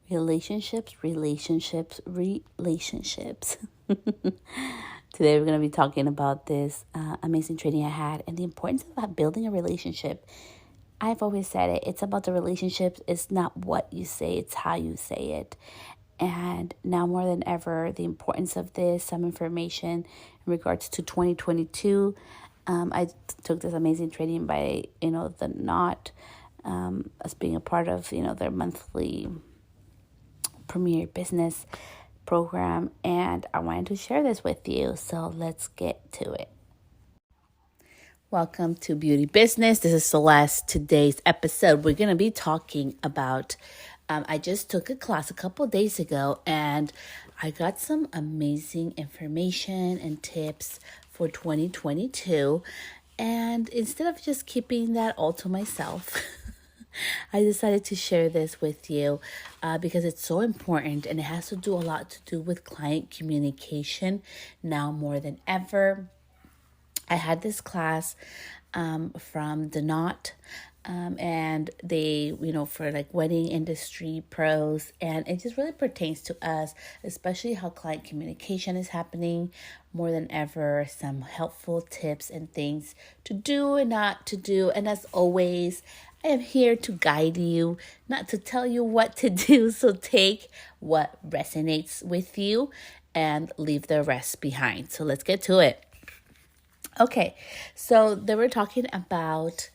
Relationships. Today we're going to be talking about this amazing training I had and the importance of building a relationship. I've always said it. It's about the relationships. It's not what you say, it's how you say it. And now more than ever, the importance of this, some information in regards to 2022. I took this amazing training by, the Knot, as being a part of, their monthly Premier Business program, and I wanted to share this with you. So let's get to it. Welcome to Beauty Business. This is Celeste. Today's episode, we're going to be talking about, I just took a class a couple days ago, and I got some amazing information and tips for 2022. And instead of just keeping that all to myself, I decided to share this with you because it's so important, and it has to do a lot to do with client communication now more than ever. I had this class from the Knot, and they, for like wedding industry pros, and it just really pertains to us, especially how client communication is happening more than ever. Some helpful tips and things to do and not to do. And as always, I am here to guide you, not to tell you what to do. So take what resonates with you and leave the rest behind. So let's get to it. Okay, so they were talking about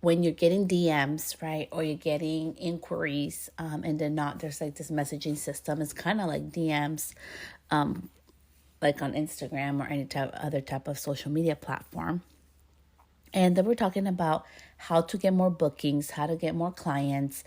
when you're getting DMs, right? Or you're getting inquiries, and then there's like this messaging system. It's kind of like DMs, like on Instagram or any other type of social media platform. And then we're talking about how to get more bookings, how to get more clients,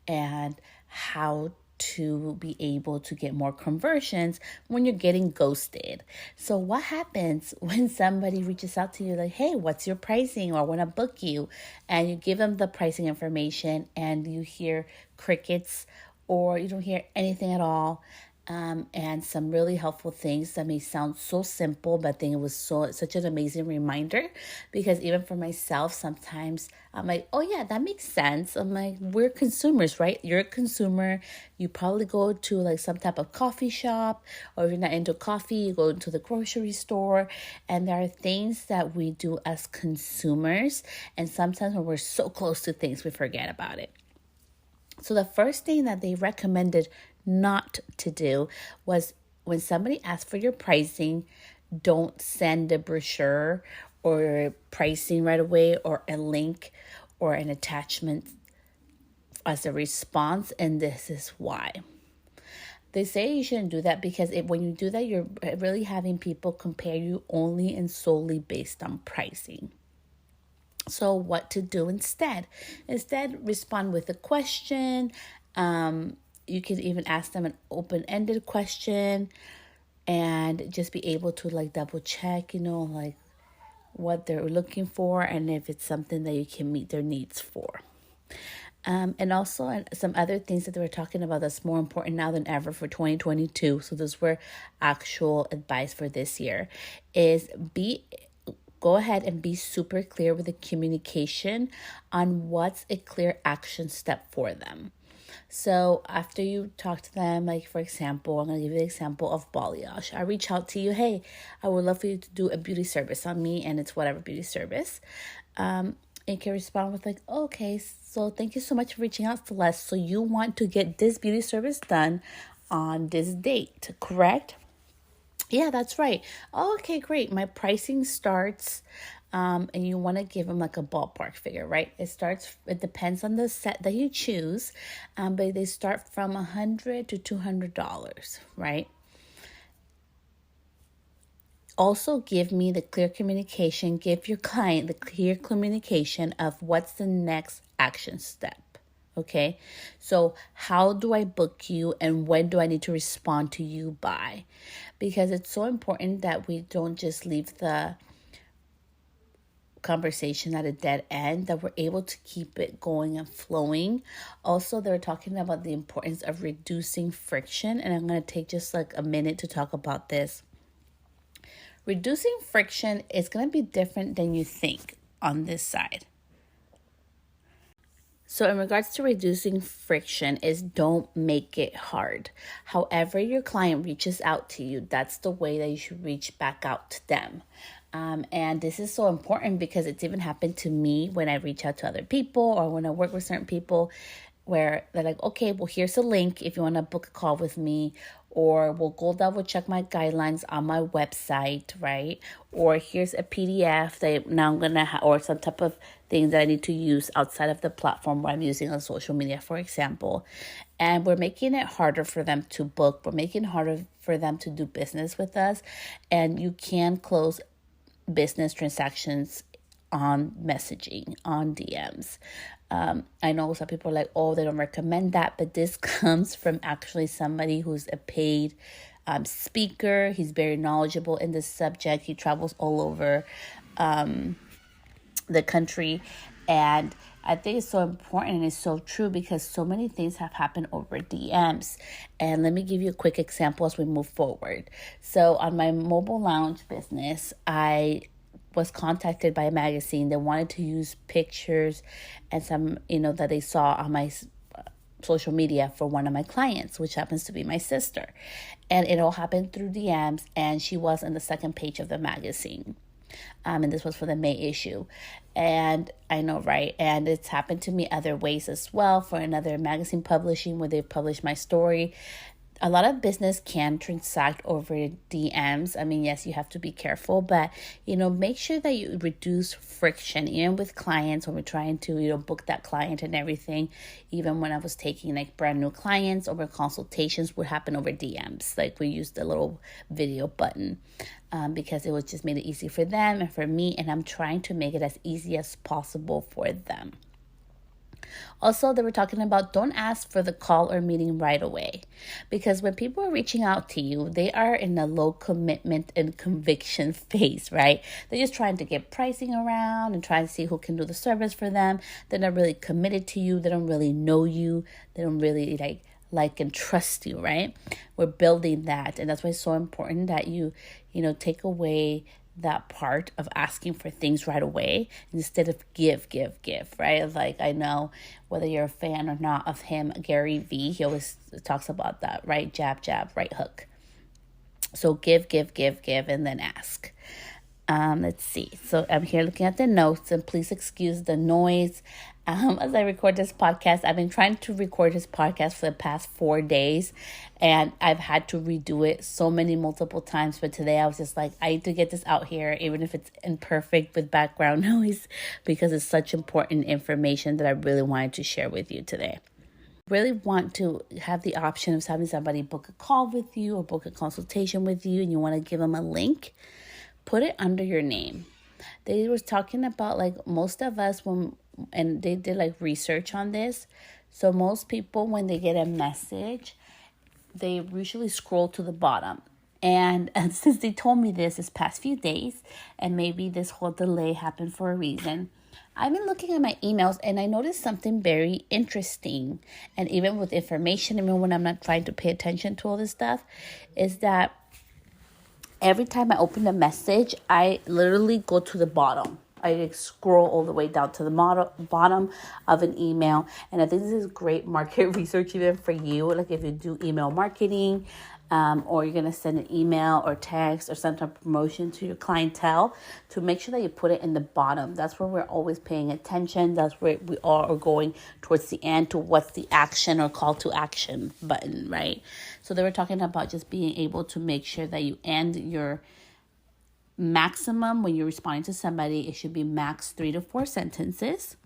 and how to be able to get more conversions when you're getting ghosted. So what happens when somebody reaches out to you like, hey, what's your pricing? Or I want to book you. And you give them the pricing information and you hear crickets or you don't hear anything at all. And some really helpful things that may sound so simple, but I think it was such an amazing reminder, because even for myself, sometimes I'm like, oh yeah, that makes sense. I'm like, we're consumers, right? You're a consumer. You probably go to like some type of coffee shop, or if you're not into coffee, you go into the grocery store, and there are things that we do as consumers, and sometimes when we're so close to things, we forget about it. So the first thing that they recommended not to do was when somebody asks for your pricing, don't send a brochure or pricing right away or a link or an attachment as a response. And this is why. They say you shouldn't do that because when you do that, you're really having people compare you only and solely based on pricing. So what to do instead? Instead, respond with a question. You can even ask them an open-ended question and just be able to like double check, like what they're looking for and if it's something that you can meet their needs for. And also some other things that they were talking about that's more important now than ever for 2022. So those were actual advice for this year is go ahead and be super clear with the communication on what's a clear action step for them. So after you talk to them, like for example, I'm going to give you the example of balayage. I reach out to you, hey, I would love for you to do a beauty service on me, and it's whatever beauty service. You can respond with like, okay, so thank you so much for reaching out, Celeste. So you want to get this beauty service done on this date, correct? Yeah, that's right. Oh, okay, great. My pricing starts, and you want to give them like a ballpark figure, right? It depends on the set that you choose, but they start from $100 to $200, right? Also, give me the clear communication. Give your client the clear communication of what's the next action step. Okay, so how do I book you and when do I need to respond to you by? Because it's so important that we don't just leave the conversation at a dead end, that we're able to keep it going and flowing. Also, they're talking about the importance of reducing friction, and I'm going to take just like a minute to talk about this. Reducing friction is going to be different than you think on this side. So in regards to reducing friction is don't make it hard. However your client reaches out to you, that's the way that you should reach back out to them. And this is so important because it's even happened to me when I reach out to other people or when I work with certain people where they're like, okay, well, here's a link if you want to book a call with me, or we'll go double check my guidelines on my website, right? Or here's a PDF that now I'm going to or some type of thing that I need to use outside of the platform where I'm using on social media, for example. And we're making it harder for them to book. We're making it harder for them to do business with us. And you can close business transactions on messaging, on DMs. I know some people are like, oh, they don't recommend that, but this comes from actually somebody who's a paid speaker. He's very knowledgeable in this subject. He travels all over the country. And I think it's so important and it's so true because so many things have happened over DMs. And let me give you a quick example as we move forward. So on my mobile lounge business, I was contacted by a magazine that wanted to use pictures and some, that they saw on my social media for one of my clients, which happens to be my sister. And it all happened through DMs, and she was on the second page of the magazine. And this was for the May issue. And I know, right? And it's happened to me other ways as well for another magazine publishing where they published my story. A lot of business can transact over DMs. I mean, yes, you have to be careful, but, make sure that you reduce friction, even with clients when we're trying to, book that client and everything. Even when I was taking like brand new clients over consultations would happen over DMs. Like we used the little video button because it was just made it easy for them and for me. And I'm trying to make it as easy as possible for them. Also, they were talking about don't ask for the call or meeting right away, because when people are reaching out to you, they are in a low commitment and conviction phase, right? They're just trying to get pricing around and trying to see who can do the service for them. They're not really committed to you. They don't really know you. They don't really like and trust you, right? We're building that. And that's why it's so important that you take away that part of asking for things right away instead of give, right? Like I know whether you're a fan or not of him, Gary Vee, he always talks about that, right? Jab, right hook. So give, and then ask. Let's see. So I'm here looking at the notes, and please excuse the noise. As I record this podcast, I've been trying to record this podcast for the past 4 days, and I've had to redo it multiple times. But today I was just like, I need to get this out here, even if it's imperfect with background noise, because it's such important information that I really wanted to share with you today. Really want to have the option of having somebody book a call with you or book a consultation with you, and you want to give them a link. Put it under your name. They were talking about like most of us and they did like research on this. So most people, when they get a message, they usually scroll to the bottom. And since they told me this past few days, and maybe this whole delay happened for a reason, I've been looking at my emails and I noticed something very interesting. And even with information, even when I'm not trying to pay attention to all this stuff, is that every time I open a message, I literally go to the bottom. I scroll all the way down to the bottom of an email. And I think this is great market research even for you. Like if you do email marketing, or you're going to send an email or text or some type of promotion to your clientele, to make sure that you put it in the bottom. That's where we're always paying attention. That's where we are going towards the end to what's the action or call to action button, right? So they were talking about just being able to make sure that you end your maximum when you're responding to somebody. It should be max 3 to 4 sentences.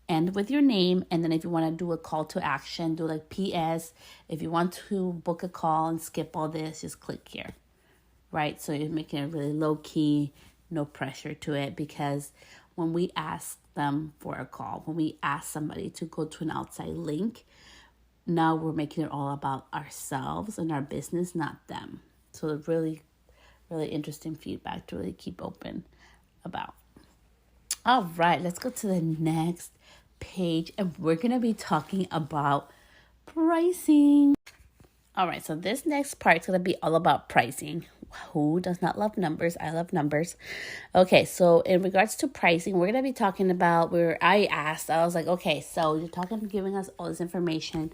End with your name, and then if you want to do a call to action, do like PS. If you want to book a call and skip all this, just click here, right? So you're making it really low key, no pressure to it, because when we ask them for a call, when we ask somebody to go to an outside link, now we're making it all about ourselves and our business, not them. So really, really interesting feedback to really keep open about. All right, let's go to the next page, and we're going to be talking about pricing. All right, so this next part is going to be all about pricing. Who does not love numbers? I love numbers. Okay, so in regards to pricing, we're gonna be talking about where I was like, okay, so you're giving us all this information.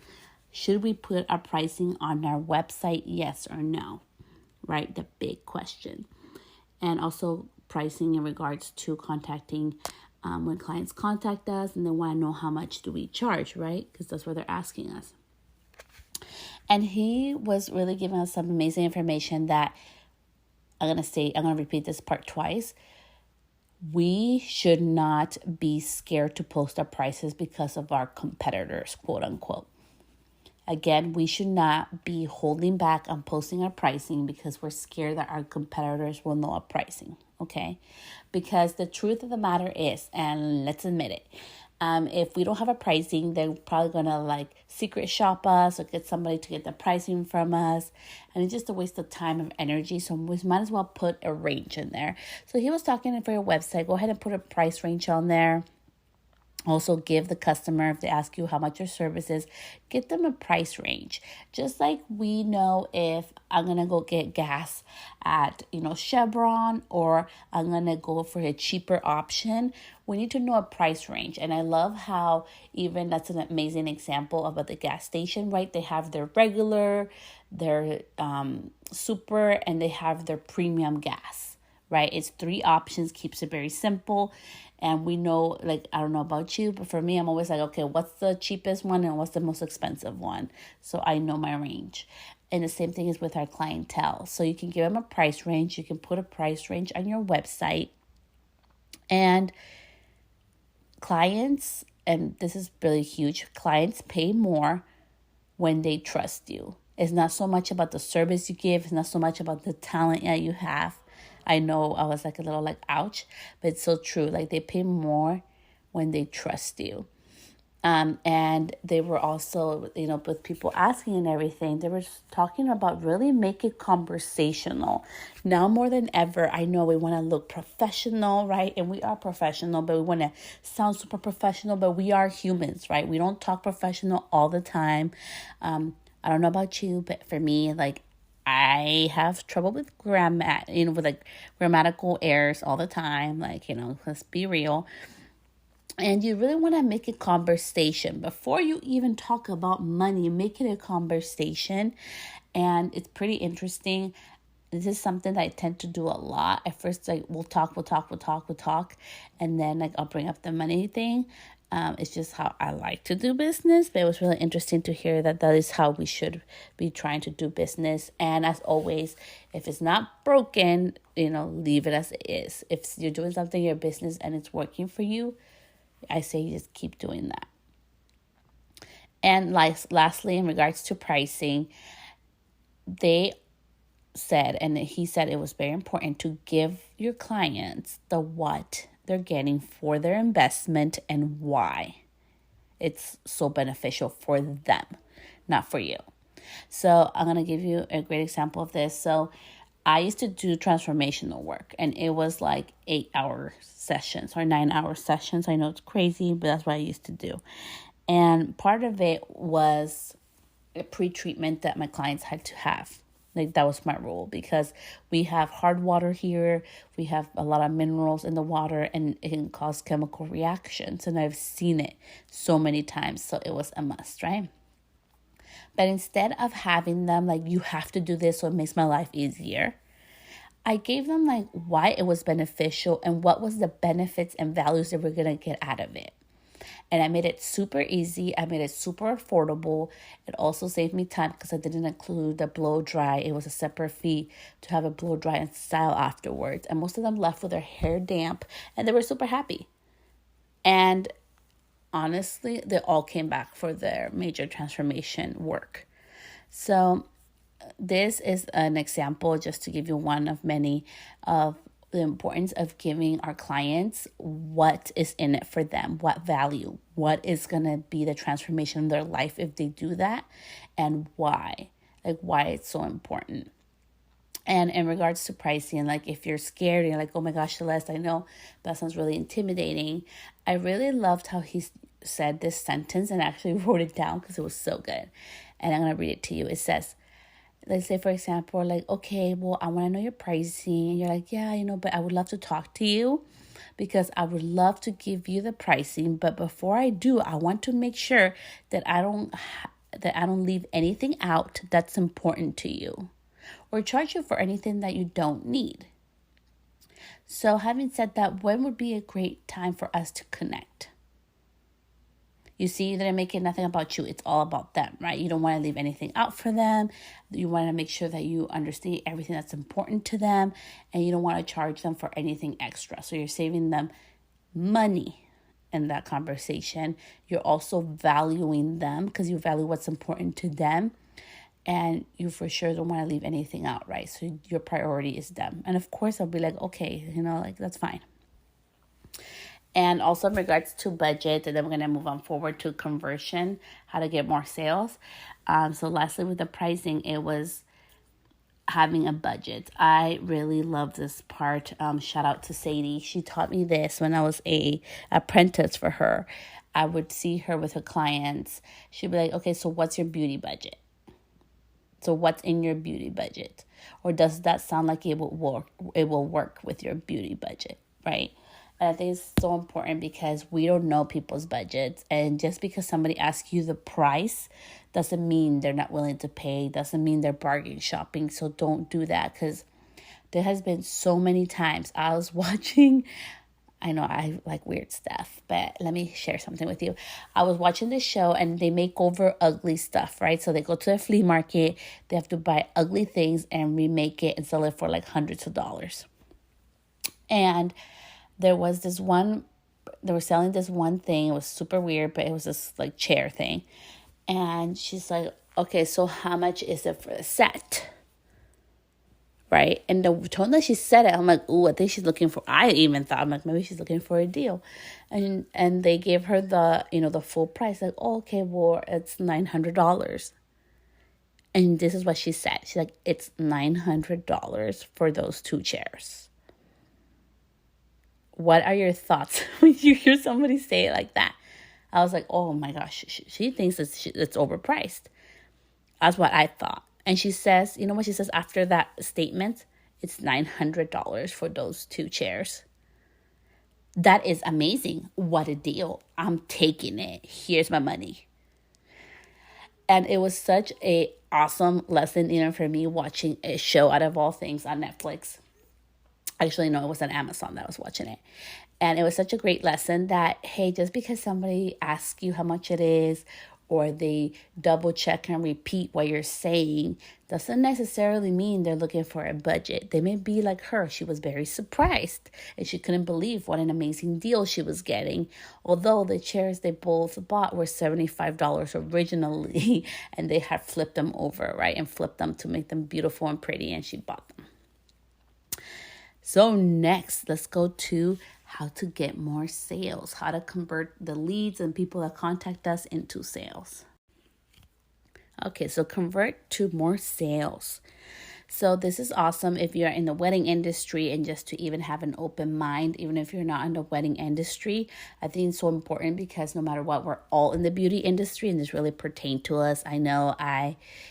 Should we put our pricing on our website? Yes or no? Right? The big question. And also pricing in regards to contacting when clients contact us and they want to know how much do we charge, right? Because that's what they're asking us. And he was really giving us some amazing information that I'm going to repeat this part twice. We should not be scared to post our prices because of our competitors, quote unquote. Again, we should not be holding back on posting our pricing because we're scared that our competitors will know our pricing, okay? Because the truth of the matter is, and let's admit it, if we don't have a pricing, they're probably going to secret shop us or get somebody to get the pricing from us. And it's just a waste of time and energy. So we might as well put a range in there. So he was talking for your website. Go ahead and put a price range on there. Also give the customer, if they ask you how much your service is, get them a price range. Just like we know if I'm going to go get gas at, Chevron, or I'm going to go for a cheaper option, we need to know a price range. And I love how even that's an amazing example about the gas station, right? They have their regular, their super, and they have their premium gas, right? It's 3 options, keeps it very simple. And we know, I don't know about you, but for me, I'm always like, okay, what's the cheapest one and what's the most expensive one? So I know my range. And the same thing is with our clientele. So you can give them a price range. You can put a price range on your website. And clients, and this is really huge, clients pay more when they trust you. It's not so much about the service you give. It's not so much about the talent that you have. I know I was a little ouch, but it's so true. They pay more when they trust you. And they were also, with people asking and everything, they were talking about really make it conversational. Now more than ever, I know we want to look professional, right? And we are professional, but we want to sound super professional, but we are humans, right? We don't talk professional all the time. I don't know about you, but for me, I have trouble with grammatical errors all the time. Let's be real. And you really want to make a conversation. Before you even talk about money, make it a conversation. And it's pretty interesting. This is something that I tend to do a lot. At first, we'll talk. And then, I'll bring up the money thing. It's just how I like to do business. But it was really interesting to hear that is how we should be trying to do business. And as always, if it's not broken, leave it as it is. If you're doing something in your business and it's working for you, I say you just keep doing that. And lastly, in regards to pricing, they said, and he said it was very important to give your clients the what they're getting for their investment and why it's so beneficial for them, not for you. So I'm going to give you a great example of this. So I used to do transformational work, and it was 8-hour sessions or 9-hour sessions. I know it's crazy, but that's what I used to do. And part of it was a pre-treatment that my clients had to have. That was my rule, because we have hard water here. We have a lot of minerals in the water, and it can cause chemical reactions. And I've seen it so many times. So it was a must, right? But instead of having them you have to do this so it makes my life easier, I gave them why it was beneficial and what was the benefits and values that we're going to get out of it. And I made it super easy. I made it super affordable. It also saved me time because I didn't include the blow dry. It was a separate fee to have a blow dry and style afterwards. And most of them left with their hair damp, and they were super happy. And honestly, they all came back for their major transformation work. So this is an example, just to give you one of many, of the importance of giving our clients what is in it for them, what value, what is going to be the transformation of their life if they do that, and why, why it's so important. And in regards to pricing, if you're scared, you're oh my gosh, Celeste, I know that sounds really intimidating. I really loved how he said this sentence and actually wrote it down because it was so good. And I'm going to read it to you. It says, let's say, for example, like, okay, well, I want to know your pricing. And you're like, yeah, but I would love to talk to you because I would love to give you the pricing. But before I do, I want to make sure that I don't leave anything out that's important to you or charge you for anything that you don't need. So having said that, when would be a great time for us to connect? You see, they're making nothing about you. It's all about them, right? You don't want to leave anything out for them. You want to make sure that you understand everything that's important to them, and you don't want to charge them for anything extra. So you're saving them money in that conversation. You're also valuing them because you value what's important to them, and you for sure don't want to leave anything out, right? So your priority is them. And of course, I'll be like, okay, like that's fine. And also in regards to budget, and then we're going to move on forward to conversion, how to get more sales. So lastly, with the pricing, it was having a budget. I really love this part. Shout out to Sadie. She taught me this when I was a apprentice for her. I would see her with her clients. She'd be like, okay, so what's your beauty budget? So what's in your beauty budget? Or does that sound like it will work with your beauty budget, right? And I think it's so important because we don't know people's budgets. And just because somebody asks you the price doesn't mean they're not willing to pay. Doesn't mean they're bargain shopping. So don't do that, because there has been so many times I was watching. I know I like weird stuff, but let me share something with you. I was watching this show and they make over ugly stuff, right? So they go to a flea market. They have to buy ugly things and remake it and sell it for like hundreds of dollars. And there was this one, they were selling this one thing. It was super weird, but it was this like chair thing. And she's like, okay, so how much is it for the set? Right? And the tone that she said it, I'm like, ooh, I think she's looking for, I even thought, I'm like, maybe she's looking for a deal. And they gave her the, the full price. Like, oh, okay, well, it's $900. And this is what she said. She's like, it's $900 for those 2 chairs. What are your thoughts when you hear somebody say it like that? I was like, oh my gosh, she thinks it's overpriced. That's what I thought. And she says, you know what she says after that statement? It's $900 for those 2 chairs. That is amazing. What a deal. I'm taking it. Here's my money. And it was such a awesome lesson, for me, watching a show out of all things on Netflix. Actually, no, it was on Amazon that I was watching it. And it was such a great lesson that, hey, just because somebody asks you how much it is, or they double check and repeat what you're saying, doesn't necessarily mean they're looking for a budget. They may be like her. She was very surprised and she couldn't believe what an amazing deal she was getting. Although the chairs they both bought were $75 originally, and they had flipped them over, right? And flipped them to make them beautiful and pretty, and she bought them. So next, let's go to how to get more sales, how to convert the leads and people that contact us into sales. Okay, so convert to more sales. So this is awesome if you're in the wedding industry, and just to even have an open mind, even if you're not in the wedding industry. I think it's so important because no matter what, we're all in the beauty industry and this really pertains to us. I know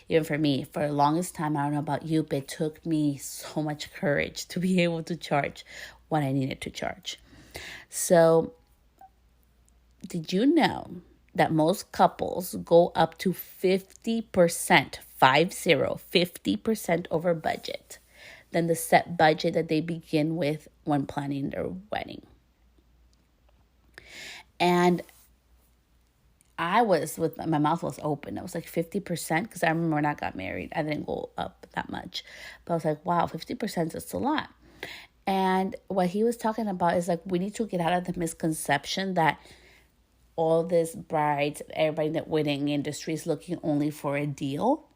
even for me, for the longest time, I don't know about you, but it took me so much courage to be able to charge what I needed to charge. So did you know that most couples go up to 50%, 50% over budget than the set budget that they begin with when planning their wedding? And I was my mouth was open. I was like 50%, because I remember when I got married, I didn't go up that much. But I was like, wow, 50% is a lot. And what he was talking about is like, we need to get out of the misconception that all these brides, everybody in the wedding industry is looking only for a deal,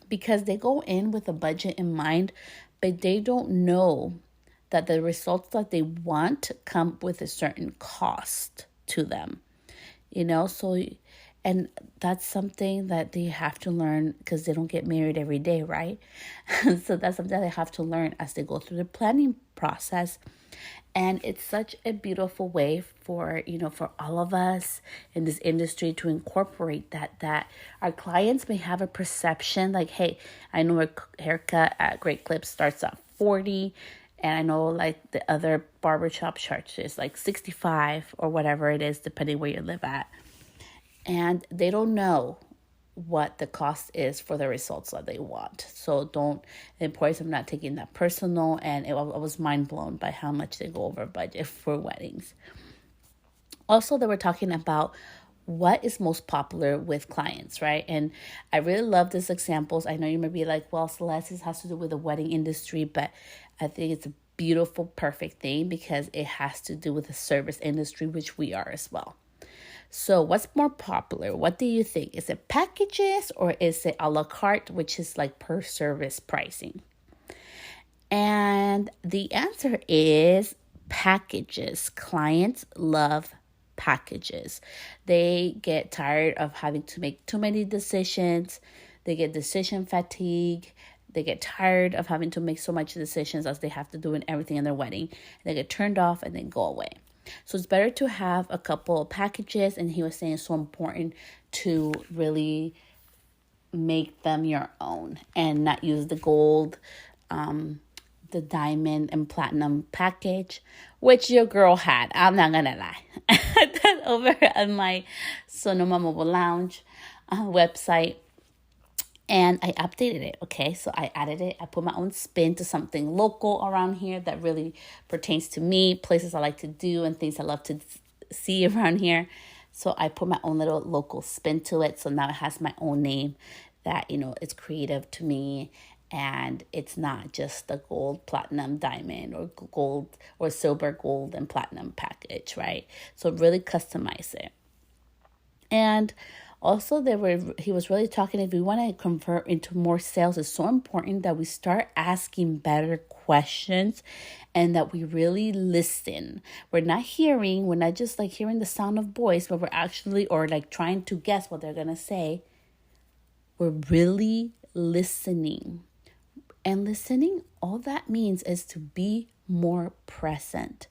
because they go in with a budget in mind, but they don't know that the results that they want come with a certain cost to them, so, and that's something that they have to learn, because they don't get married every day, right? So that's something they have to learn as they go through the planning process. And it's such a beautiful way for, for all of us in this industry to incorporate that our clients may have a perception like, hey, I know a haircut at Great Clips starts at 40, and I know like the other barbershop charges like 65 or whatever it is, depending where you live at. And they don't know what the cost is for the results that they want. So the importance of not taking that personal. And I was mind blown by how much they go over budget for weddings. Also, they were talking about what is most popular with clients, right? And I really love these examples. I know you may be like, well, Celeste, this has to do with the wedding industry, but I think it's a beautiful, perfect thing because it has to do with the service industry, which we are as well. So what's more popular? What do you think? Is it packages or is it a la carte, which is like per service pricing? And the answer is packages. Clients love packages. They get tired of having to make too many decisions. They get decision fatigue. They get tired of having to make so much decisions as they have to do in everything in their wedding. They get turned off and then go away. So it's better to have a couple of packages. And he was saying it's so important to really make them your own and not use the gold, the diamond and platinum package, which your girl had. I'm not gonna lie. I had that over on my Sonoma Mobile Lounge website. And I updated it, okay? So I added it. I put my own spin to something local around here that really pertains to me, places I like to do and things I love to see around here. So I put my own little local spin to it. So now it has my own name that, it's creative to me. And it's not just the gold, platinum, diamond, or gold, or silver, gold, and platinum package, right? So really customize it. And also, he was really talking, if we want to convert into more sales, it's so important that we start asking better questions and that we really listen. We're not just like hearing the sound of voice, but we're actually, or like trying to guess what they're going to say. We're really listening. And listening, all that means is to be more present.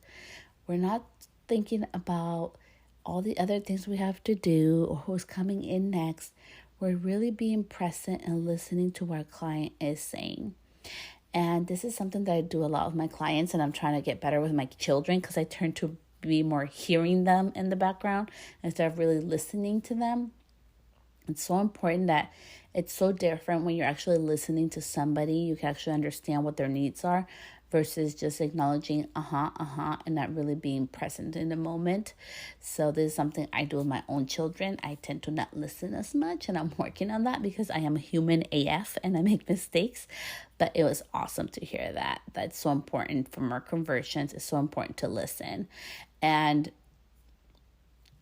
We're not thinking about all the other things we have to do or who's coming in next. We're really being present and listening to what our client is saying. And this is something that I do a lot with my clients, and I'm trying to get better with my children because I turn to be more hearing them in the background instead of really listening to them. It's so important that it's so different when you're actually listening to somebody. You can actually understand what their needs are versus just acknowledging and not really being present in the moment. So this is something I do with my own children. I tend to not listen as much, and I'm working on that because I am a human AF and I make mistakes. But it was awesome to hear that. That's so important for more conversions. It's so important to listen. And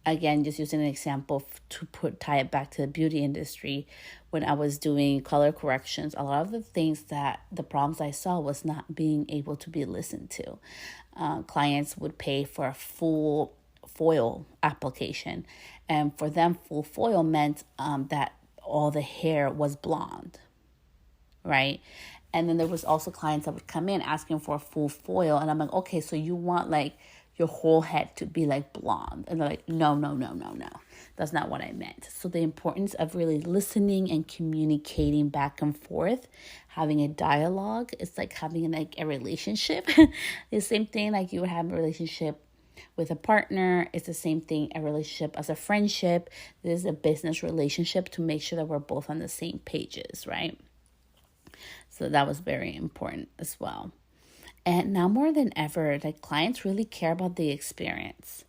again, just using an example to tie it back to the beauty industry, when I was doing color corrections, a lot of the problems I saw was not being able to be listened to. Clients would pay for a full foil application, and for them, full foil meant that all the hair was blonde, right? And then there was also clients that would come in asking for a full foil, and I'm like, okay, so you want like your whole head to be like blonde. And they're like, no. That's not what I meant. So the importance of really listening and communicating back and forth, having a dialogue, it's like having like a relationship. The same thing like you would have a relationship with a partner. It's the same thing, a relationship as a friendship. This is a business relationship to make sure that we're both on the same pages, right? So that was very important as well. And now more than ever, like clients really care about the experience.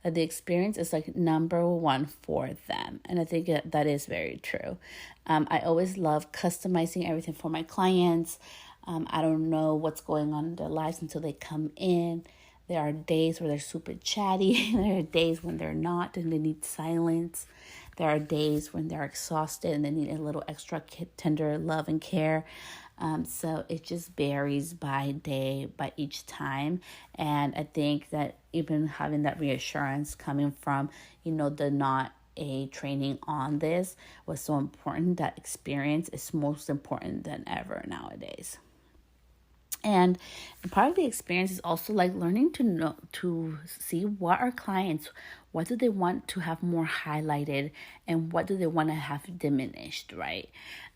The experience is like number one for them. And I think that is very true. I always love customizing everything for my clients. I don't know what's going on in their lives until they come in. There are days where they're super chatty. There are days when they're not and they need silence. There are days when they're exhausted and they need a little extra tender love and care. So it just varies by day, by each time. And I think that even having that reassurance coming from, the not a training on this was so important. That experience is most important than ever nowadays. And part of the experience is also like learning to see what our clients, what do they want to have more highlighted and what do they want to have diminished, right?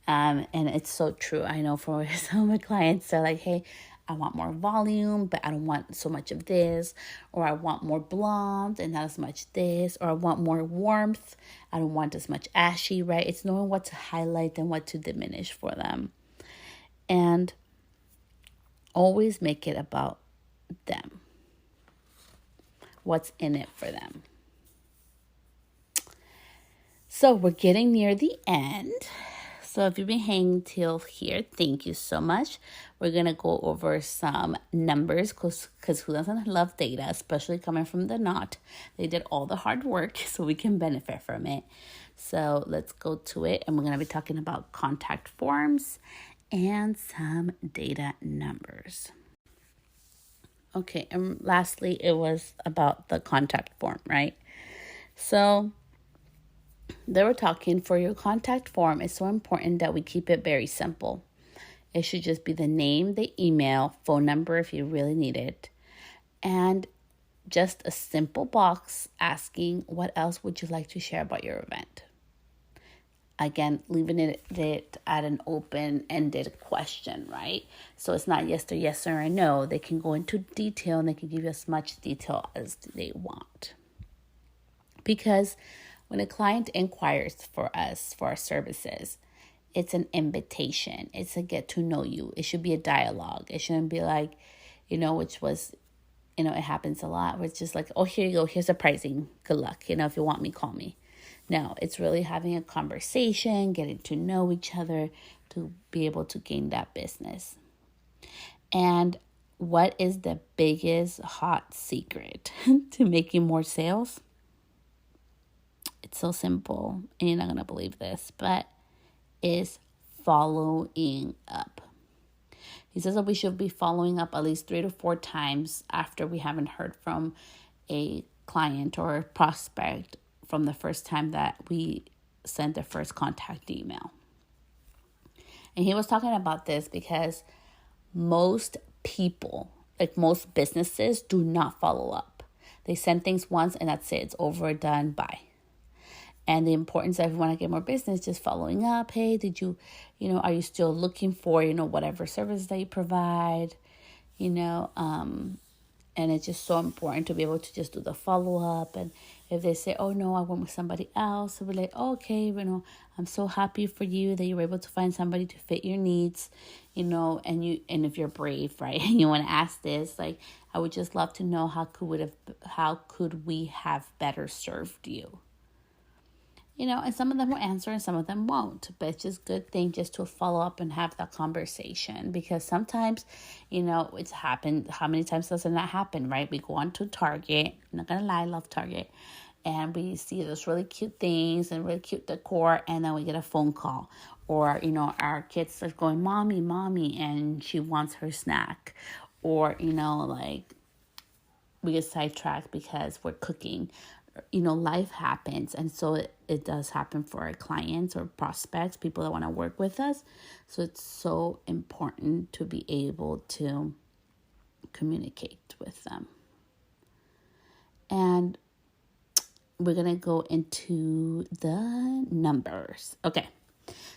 And it's so true. I know for some of my clients, they're like, hey, I want more volume, but I don't want so much of this, or I want more blonde and not as much this, or I want more warmth. I don't want as much ashy, right? It's knowing what to highlight and what to diminish for them. And always make it about them. What's in it for them. So we're getting near the end. So if you've been hanging till here, thank you so much. We're going to go over some numbers because who doesn't love data, especially coming from the knot. They did all the hard work so we can benefit from it. So let's go to it. And we're going to be talking about contact forms and some data numbers. Okay, and lastly, it was about the contact form, right? So they were talking for your contact form. It's so important that we keep it very simple. It should just be the name, the email, phone number if you really need it, and just a simple box asking what else would you like to share about your event. Again, leaving it at an open-ended question, right? So it's not yes or no. They can go into detail and they can give you as much detail as they want. Because when a client inquires for us, for our services, it's an invitation. It's a get to know you. It should be a dialogue. It shouldn't be like, which was, it happens a lot where it's just like, oh, here you go. Here's the pricing. Good luck. If you want me, call me. No, it's really having a conversation, getting to know each other to be able to gain that business. And what is the biggest hot secret to making more sales? It's so simple, and you're not going to believe this, but is following up. He says that we should be following up at least 3 to 4 times after we haven't heard from a client or a prospect from the first time that we sent the first contact email. And he was talking about this because most people, like most businesses, do not follow up. They send things once and that's it. It's over, done, bye. And the importance of if you want to get more business, just following up. Hey, did you, are you still looking for, whatever service that you provide, and it's just so important to be able to just do the follow-up. And if they say, oh, no, I went with somebody else, we're like, oh, okay, I'm so happy for you that you were able to find somebody to fit your needs, and if you're brave, right, and you want to ask this, like, I would just love to know how could we have better served you? And some of them will answer and some of them won't. But it's just a good thing just to follow up and have that conversation. Because sometimes, it's happened. How many times does it not happen, right? We go on to Target. I'm not going to lie, I love Target. And we see those really cute things and really cute decor. And then we get a phone call. Or, our kids are going, mommy, and she wants her snack. Or, we get sidetracked because we're cooking. Life happens. And so it does happen for our clients or prospects, people that want to work with us. So it's so important to be able to communicate with them. And we're going to go into the numbers. Okay.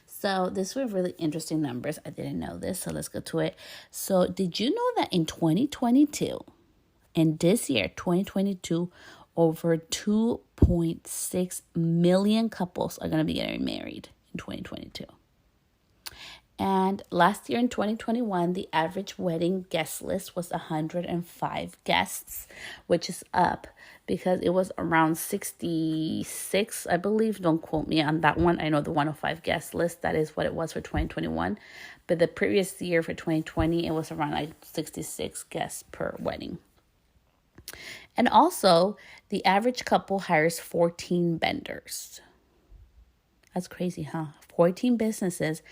So these were really interesting numbers. I didn't know this, so let's go to it. So did you know that in 2022, in this year, 2022, over 2.6 million couples are going to be getting married in 2022. And last year in 2021, the average wedding guest list was 105 guests, which is up because it was around 66, I believe. Don't quote me on that one. I know the 105 guest list, that is what it was for 2021. But the previous year for 2020, it was around 66 guests per wedding. And also, the average couple hires 14 vendors. That's crazy, huh? 14 businesses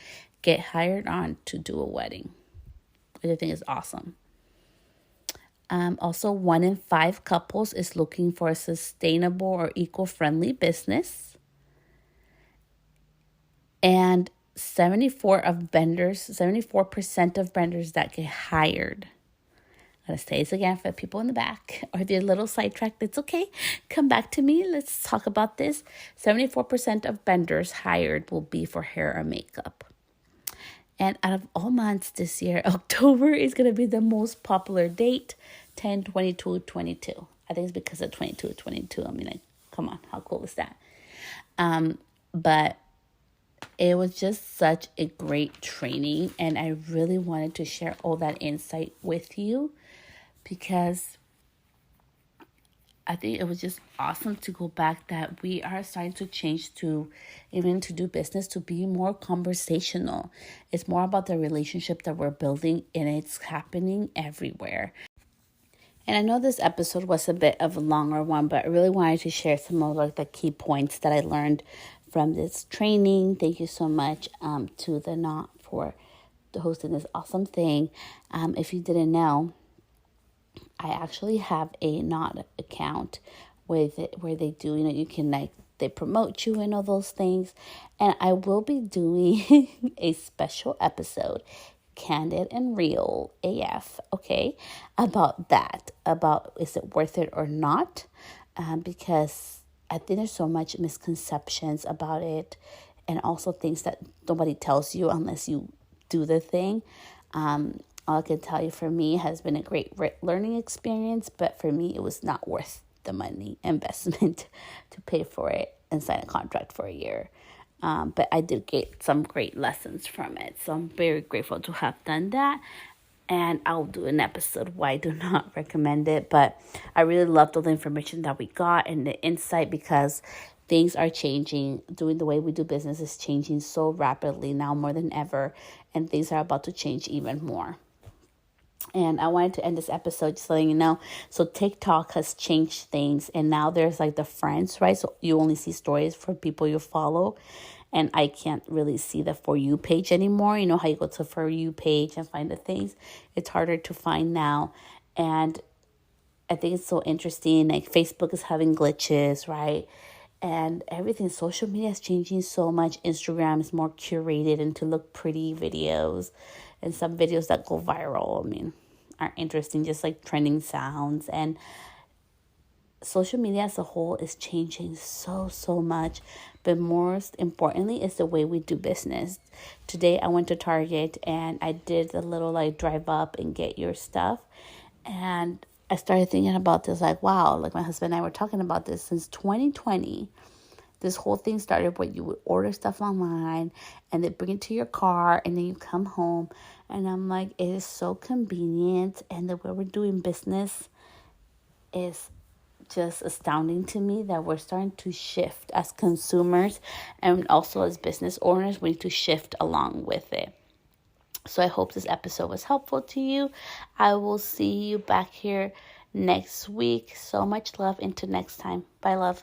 get hired on to do a wedding, which I think is awesome. Also, 1 in 5 couples is looking for a sustainable or eco-friendly business. And 74% of vendors that get hired. I'm going to say this again for the people in the back, or if you're a little sidetracked, it's okay. Come back to me. Let's talk about this. 74% of vendors hired will be for hair or makeup. And out of all months this year, October is going to be the most popular date, 10, 22, 22. I think it's because of 22, 22. I mean, like, come on, how cool is that? But it was just such a great training, and I really wanted to share all that insight with you because I think it was just awesome to go back that we are starting to change to even to do business, to be more conversational. It's more about the relationship that we're building, and it's happening everywhere. And I know this episode was a bit of a longer one, but I really wanted to share some of like the key points that I learned from this training. Thank you so much to the Knot for hosting this awesome thing. If you didn't know, I actually have a Knot account with it where they do, you can they promote you and all those things. And I will be doing a special episode, Candid and Real AF, okay, about that, about is it worth it or not, because I think there's so much misconceptions about it, and also things that nobody tells you unless you do the thing. All I can tell you, for me, has been a great learning experience, but for me, it was not worth the money investment to pay for it and sign a contract for a year. But I did get some great lessons from it. So I'm very grateful to have done that. And I'll do an episode why I do not recommend it. But I really loved all the information that we got and the insight, because things are changing. Doing the way we do business is changing so rapidly now, more than ever. And things are about to change even more. And I wanted to end this episode just letting you know. So TikTok has changed things, and now there's like the friends, right? So you only see stories for people you follow, and I can't really see the For You page anymore. You know how you go to For You page and find the things? It's harder to find now. And I think it's so interesting. Like Facebook is having glitches, right? And everything, social media is changing so much. Instagram is more curated and to look pretty videos. And some videos that go viral, are interesting, just like trending sounds. And social media as a whole is changing so much. But most importantly, is the way we do business. Today, I went to Target and I did a little like drive up and get your stuff. And I started thinking about this, like, wow, like my husband and I were talking about this since 2020. This whole thing started where you would order stuff online and they bring it to your car and then you come home. And I'm like, it is so convenient. And the way we're doing business is just astounding to me, that we're starting to shift as consumers, and also as business owners, we need to shift along with it. So I hope this episode was helpful to you. I will see you back here next week. So much love. Until next time. Bye, love.